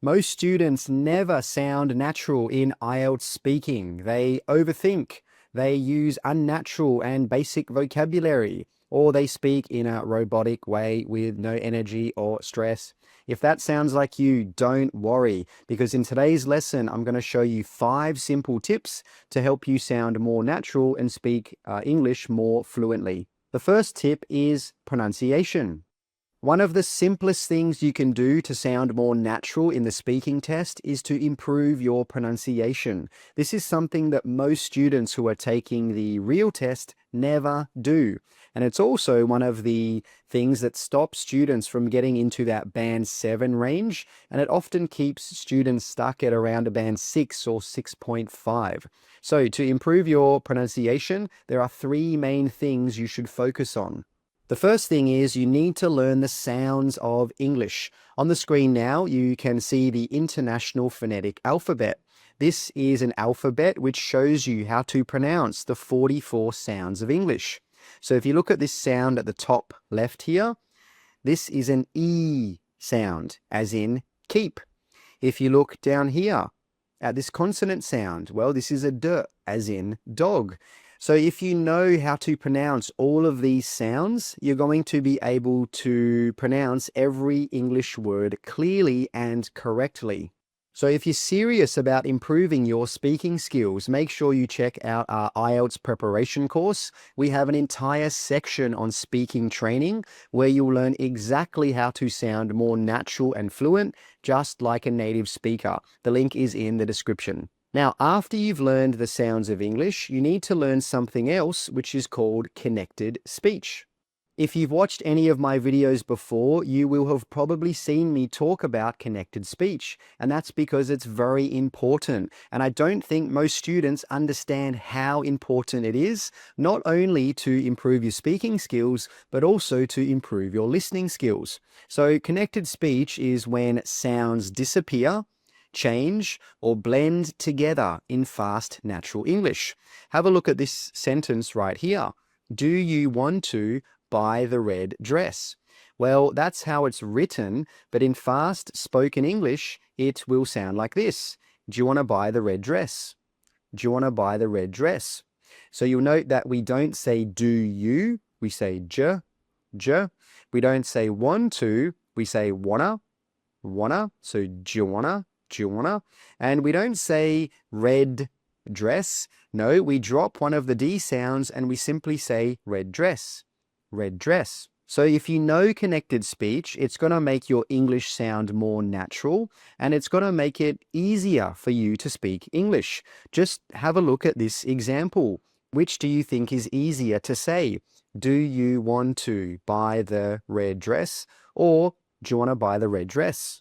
Most students never sound natural in IELTS speaking. They overthink, they use unnatural and basic vocabulary, or they speak in a robotic way with no energy or stress. If that sounds like you, don't worry, because in today's lesson, I'm going to show you 5 simple tips to help you sound more natural and speak English more fluently. The first tip is pronunciation. One of the simplest things you can do to sound more natural in the speaking test is to improve your pronunciation. This is something that most students who are taking the real test never do. And it's also one of the things that stops students from getting into that band 7 range, and it often keeps students stuck at around a band 6 or 6.5. So to improve your pronunciation, there are 3 main things you should focus on. The first thing is you need to learn the sounds of English. On the screen now, you can see the International Phonetic Alphabet. This is an alphabet which shows you how to pronounce the 44 sounds of English. So if you look at this sound at the top left here, this is an E sound, as in keep. If you look down here at this consonant sound, well, this is a D, as in dog. So if you know how to pronounce all of these sounds, you're going to be able to pronounce every English word clearly and correctly. So if you're serious about improving your speaking skills, make sure you check out our IELTS preparation course. We have an entire section on speaking training where you'll learn exactly how to sound more natural and fluent, just like a native speaker. The link is in the description. Now, after you've learned the sounds of English, you need to learn something else, which is called connected speech. If you've watched any of my videos before, you will have probably seen me talk about connected speech, and that's because it's very important. And I don't think most students understand how important it is, not only to improve your speaking skills, but also to improve your listening skills. So connected speech is when sounds disappear, change, or blend together in fast, natural English. Have a look at this sentence right here. Do you want to buy the red dress? Well, that's how it's written, but in fast spoken English, it will sound like this. Do you want to buy the red dress? Do you want to buy the red dress? So you'll note that we don't say do you, we say j. We don't say want to, we say wanna. So do you wanna? And we don't say red dress. No, we drop one of the D sounds and we simply say red dress. So if you know connected speech, it's going to make your English sound more natural and it's going to make it easier for you to speak English. Just have a look at this example. Which do you think is easier to say? Do you want to buy the red dress? Or do you want to buy the red dress?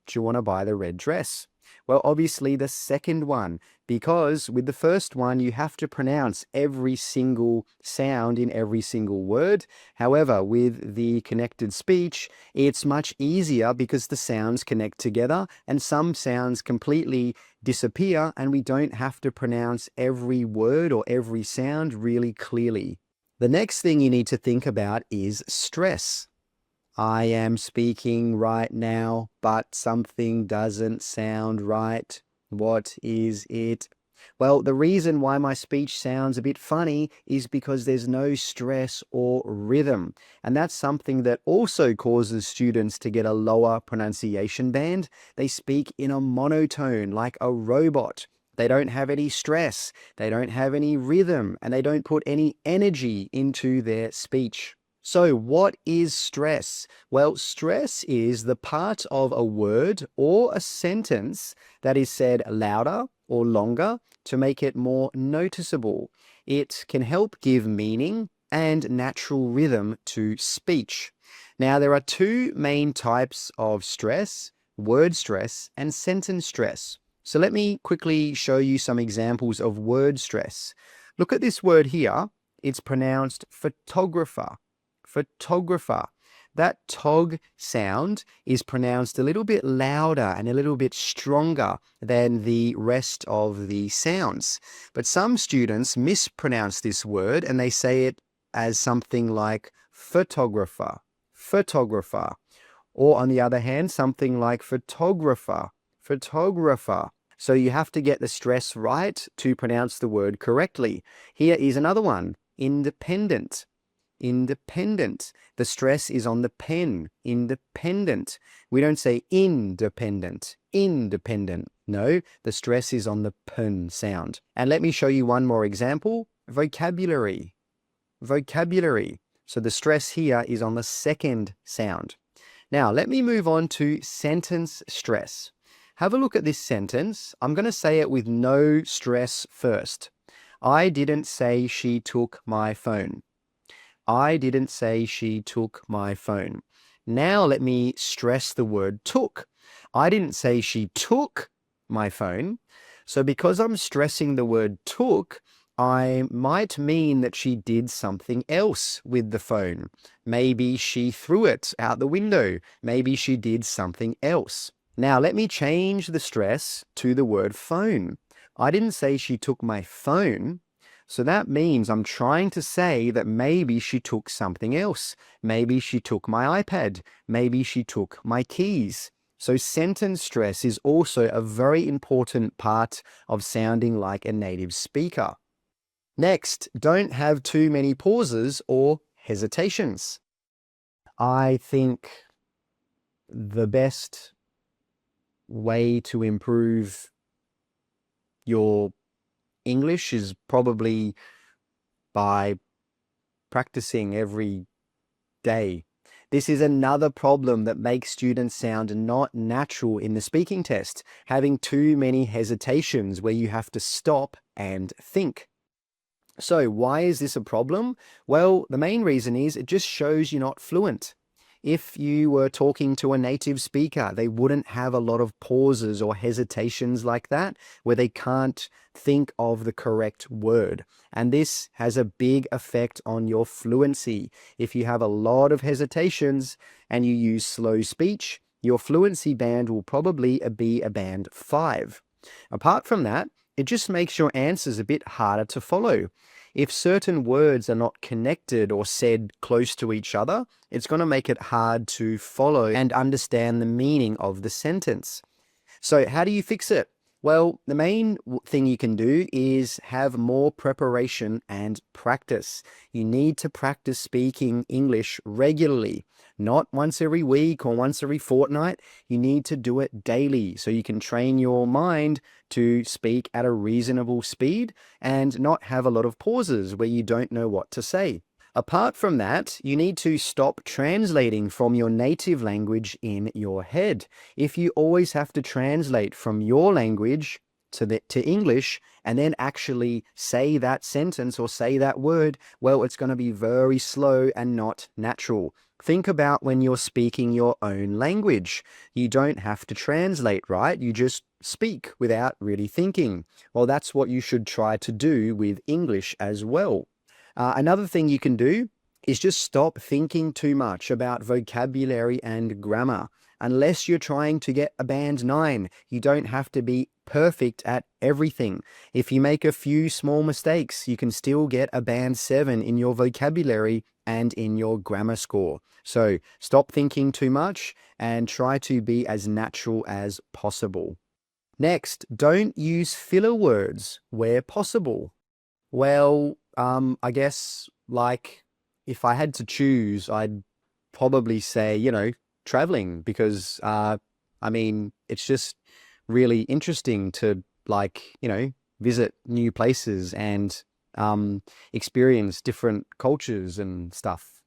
Do you want to buy the red dress? Well, obviously the second one, because with the first one, you have to pronounce every single sound in every single word. However, with the connected speech, it's much easier because the sounds connect together and some sounds completely disappear and we don't have to pronounce every word or every sound really clearly. The next thing you need to think about is stress. I am speaking right now, but something doesn't sound right. What is it? Well, the reason why my speech sounds a bit funny is because there's no stress or rhythm. And that's something that also causes students to get a lower pronunciation band. They speak in a monotone, like a robot. They don't have any stress, they don't have any rhythm, and they don't put any energy into their speech. So what is stress? Well, stress is the part of a word or a sentence that is said louder or longer to make it more noticeable. It can help give meaning and natural rhythm to speech. Now, there are 2 main types of stress, word stress and sentence stress. So let me quickly show you some examples of word stress. Look at this word here. It's pronounced photographer. That tog sound is pronounced a little bit louder and a little bit stronger than the rest of the sounds. But some students mispronounce this word and they say it as something like photographer. Or on the other hand, something like photographer. photographer. So you have to get the stress right to pronounce the word correctly. Here is another one, independent. Independent. The stress is on the pen, independent. We don't say independent, independent. No, the stress is on the pen sound. And let me show you one more example, vocabulary. Vocabulary. So the stress here is on the second sound. Now, let me move on to sentence stress. Have a look at this sentence. I'm going to say it with no stress first. I didn't say she took my phone. I didn't say she took my phone. Now let me stress the word took. I didn't say she took my phone. So because I'm stressing the word took, I might mean that she did something else with the phone. Maybe she threw it out the window. Maybe she did something else. Now let me change the stress to the word phone. I didn't say she took my phone. So that means I'm trying to say that maybe she took something else. Maybe she took my iPad. Maybe she took my keys. So sentence stress is also a very important part of sounding like a native speaker. Next, don't have too many pauses or hesitations. I think the best way to improve your English is probably by practicing every day. This is another problem that makes students sound not natural in the speaking test, having too many hesitations where you have to stop and think. So why is this a problem? Well, the main reason is it just shows you're not fluent. If you were talking to a native speaker, they wouldn't have a lot of pauses or hesitations like that, where they can't think of the correct word. And this has a big effect on your fluency. If you have a lot of hesitations and you use slow speech, your fluency band will probably be a band 5. Apart from that, it just makes your answers a bit harder to follow. If certain words are not connected or said close to each other, it's going to make it hard to follow and understand the meaning of the sentence. So how do you fix it? Well, the main thing you can do is have more preparation and practice. You need to practice speaking English regularly, not once every week or once every fortnight. You need to do it daily so you can train your mind to speak at a reasonable speed and not have a lot of pauses where you don't know what to say. Apart from that, you need to stop translating from your native language in your head. If you always have to translate from your language to English and then actually say that sentence or say that word, well, it's going to be very slow and not natural. Think about when you're speaking your own language. You don't have to translate, right? You just speak without really thinking. Well, that's what you should try to do with English as well. Another thing you can do is just stop thinking too much about vocabulary and grammar. Unless you're trying to get a band 9, you don't have to be perfect at everything. If you make a few small mistakes, you can still get a band 7 in your vocabulary and in your grammar score. So stop thinking too much and try to be as natural as possible. Next, don't use filler words where possible. Well, I guess, like, if I had to choose, I'd probably say, traveling, because, it's just really interesting to, visit new places and experience different cultures and stuff.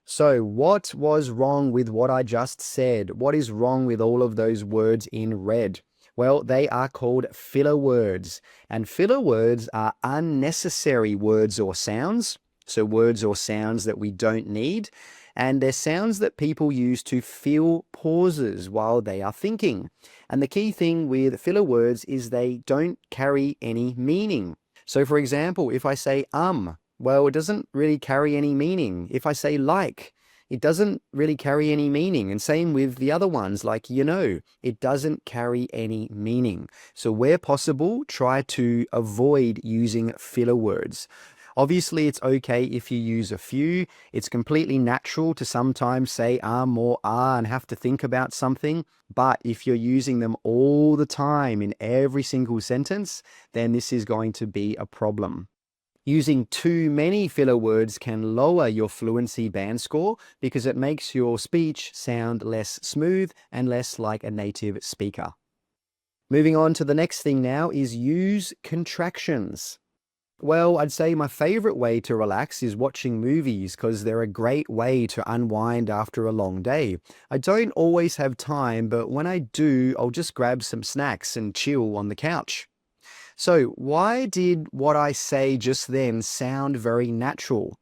So what was wrong with what I just said? What is wrong with all of those words in red? Well, they are called filler words, and filler words are unnecessary words or sounds. So words or sounds that we don't need, and they're sounds that people use to fill pauses while they are thinking. And the key thing with filler words is they don't carry any meaning. So for example, if I say well, it doesn't really carry any meaning. If I say like, it doesn't really carry any meaning. And same with the other ones, like it doesn't carry any meaning. So where possible, try to avoid using filler words. Obviously, it's okay if you use a few. It's completely natural to sometimes say more and have to think about something. But if you're using them all the time in every single sentence, then this is going to be a problem. Using too many filler words can lower your fluency band score because it makes your speech sound less smooth and less like a native speaker. Moving on to the next thing now is use contractions. Well, I'd say my favorite way to relax is watching movies because they're a great way to unwind after a long day. I don't always have time, but when I do, I'll just grab some snacks and chill on the couch. So, why did what I say just then sound very natural?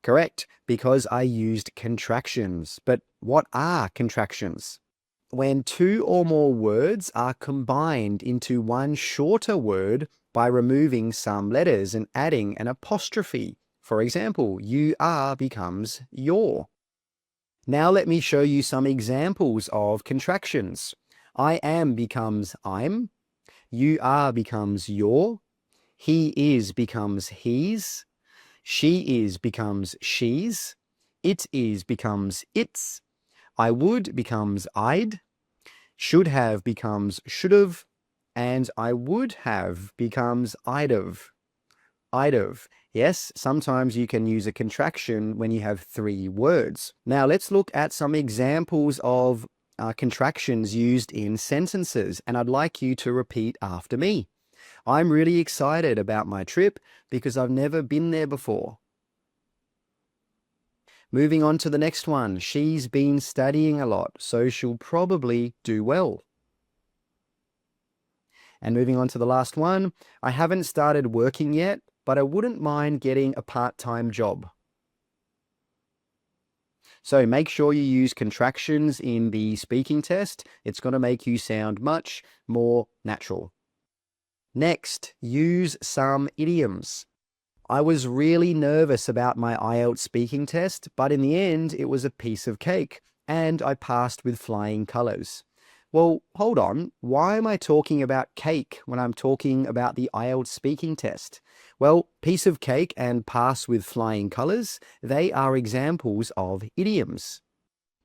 Correct, because I used contractions. But what are contractions? When two or more words are combined into one shorter word by removing some letters and adding an apostrophe. For example, you are becomes your. Now let me show you some examples of contractions. I am becomes I'm. You are becomes your. He is becomes he's. She is becomes she's. It is becomes its. I would becomes I'd. Should have becomes should've. And I would have becomes I'd have. I'd have. Yes, sometimes you can use a contraction when you have three words. Now let's look at some examples of contractions used in sentences, and I'd like you to repeat after me. I'm really excited about my trip because I've never been there before. Moving on to the next one. She's been studying a lot, so she'll probably do well. And moving on to the last one. I haven't started working yet, but I wouldn't mind getting a part-time job. So make sure you use contractions in the speaking test. It's going to make you sound much more natural. Next, use some idioms. I was really nervous about my IELTS speaking test, but in the end, it was a piece of cake, and I passed with flying colors. Well, hold on. Why am I talking about cake when I'm talking about the IELTS speaking test? Well, piece of cake and pass with flying colors, they are examples of idioms.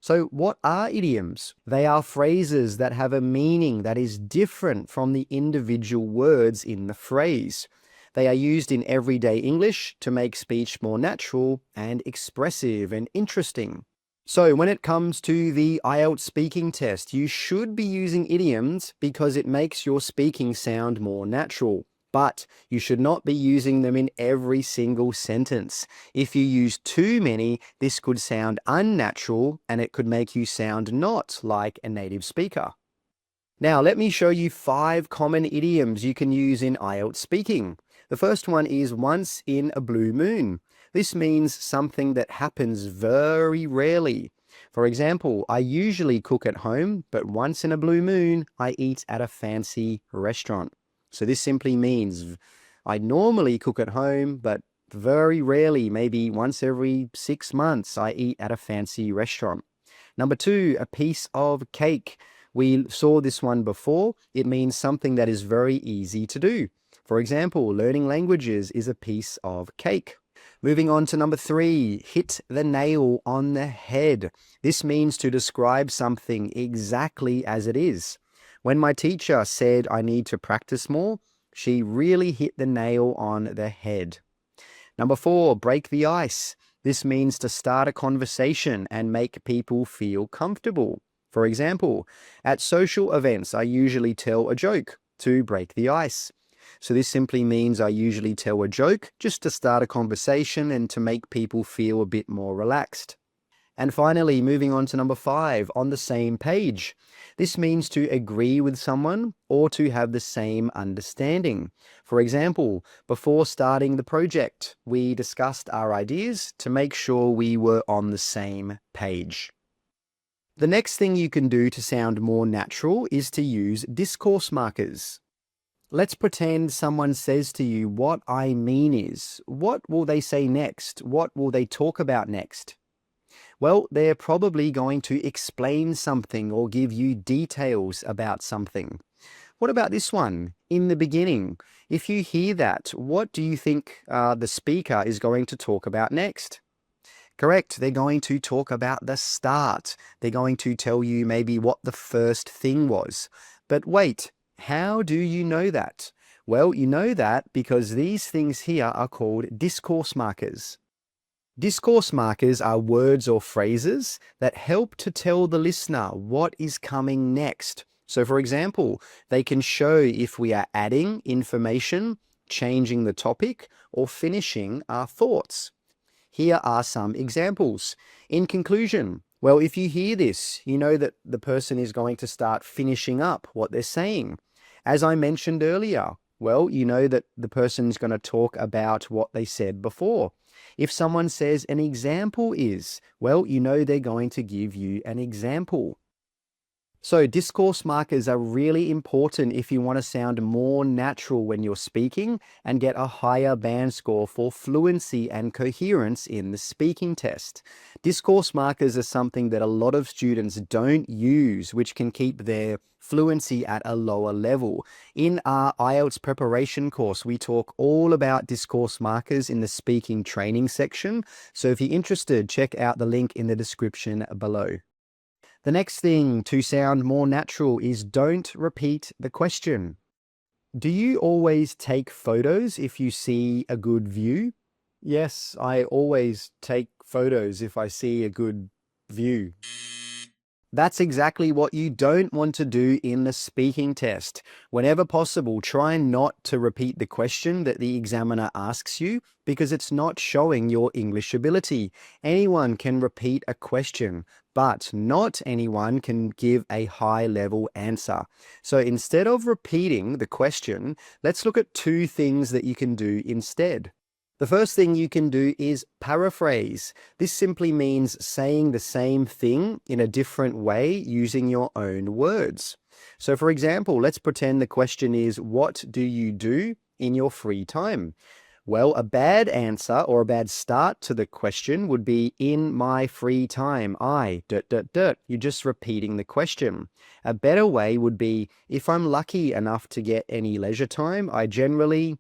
So what are idioms? They are phrases that have a meaning that is different from the individual words in the phrase. They are used in everyday English to make speech more natural and expressive and interesting. So when it comes to the IELTS speaking test, you should be using idioms because it makes your speaking sound more natural. But you should not be using them in every single sentence. If you use too many, this could sound unnatural and it could make you sound not like a native speaker. Now, let me show you 5 common idioms you can use in IELTS speaking. The first one is once in a blue moon. This means something that happens very rarely. For example, I usually cook at home, but once in a blue moon, I eat at a fancy restaurant. So this simply means I normally cook at home, but very rarely, maybe once every 6 months, I eat at a fancy restaurant. Number 2, a piece of cake. We saw this one before. It means something that is very easy to do. For example, learning languages is a piece of cake. Moving on to number 3, hit the nail on the head. This means to describe something exactly as it is. When my teacher said I need to practice more, she really hit the nail on the head. Number 4, break the ice. This means to start a conversation and make people feel comfortable. For example, at social events, I usually tell a joke to break the ice. So this simply means I usually tell a joke just to start a conversation and to make people feel a bit more relaxed. And finally, moving on to number 5, on the same page. This means to agree with someone or to have the same understanding. For example, before starting the project, we discussed our ideas to make sure we were on the same page. The next thing you can do to sound more natural is to use discourse markers. Let's pretend someone says to you, what I mean is. What will they say next? What will they talk about next? Well, they're probably going to explain something or give you details about something. What about this one? In the beginning. If you hear that, what do you think the speaker is going to talk about next? Correct. They're going to talk about the start. They're going to tell you maybe what the first thing was. But wait, how do you know that? Well, you know that because these things here are called discourse markers. Discourse markers are words or phrases that help to tell the listener what is coming next. So, for example, they can show if we are adding information, changing the topic, or finishing our thoughts. Here are some examples. In conclusion, well, if you hear this, you know that the person is going to start finishing up what they're saying. As I mentioned earlier, well, you know that the person's going to talk about what they said before. If someone says an example is, well, you know they're going to give you an example. So discourse markers are really important if you want to sound more natural when you're speaking and get a higher band score for fluency and coherence in the speaking test. Discourse markers are something that a lot of students don't use, which can keep their fluency at a lower level. In our IELTS preparation course, we talk all about discourse markers in the speaking training section. So if you're interested, check out the link in the description below. The next thing to sound more natural is don't repeat the question. Do you always take photos if you see a good view? Yes, I always take photos if I see a good view. That's exactly what you don't want to do in the speaking test. Whenever possible, try not to repeat the question that the examiner asks you because it's not showing your English ability. Anyone can repeat a question, but not anyone can give a high-level answer. So instead of repeating the question, let's look at two things that you can do instead. The first thing you can do is paraphrase. This simply means saying the same thing in a different way using your own words. So for example, let's pretend the question is, what do you do in your free time? Well, a bad answer or a bad start to the question would be, in my free time, I, You're just repeating the question. A better way would be, if I'm lucky enough to get any leisure time, I generally,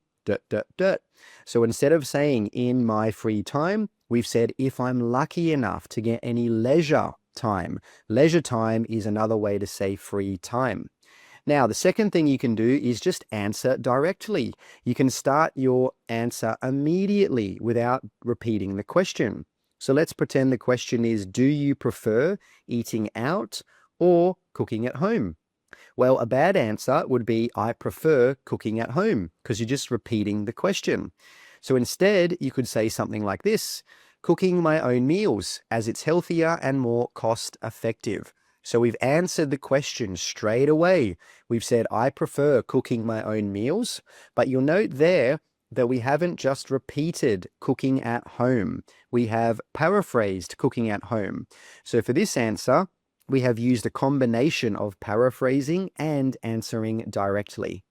So instead of saying in my free time, we've said if I'm lucky enough to get any leisure time. Leisure time is another way to say free time. Now, the second thing you can do is just answer directly. You can start your answer immediately without repeating the question. So let's pretend the question is, do you prefer eating out or cooking at home? Well, a bad answer would be, I prefer cooking at home, because you're just repeating the question. So instead, you could say something like this: cooking my own meals, as it's healthier and more cost effective. So we've answered the question straight away. We've said, I prefer cooking my own meals, but you'll note there that we haven't just repeated cooking at home. We have paraphrased cooking at home. So for this answer, we have used a combination of paraphrasing and answering directly.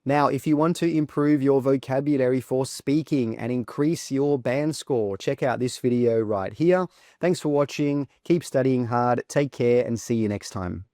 Now, if you want to improve your vocabulary for speaking and increase your band score, check out this video right here. Thanks for watching. Keep studying hard. Take care and see you next time.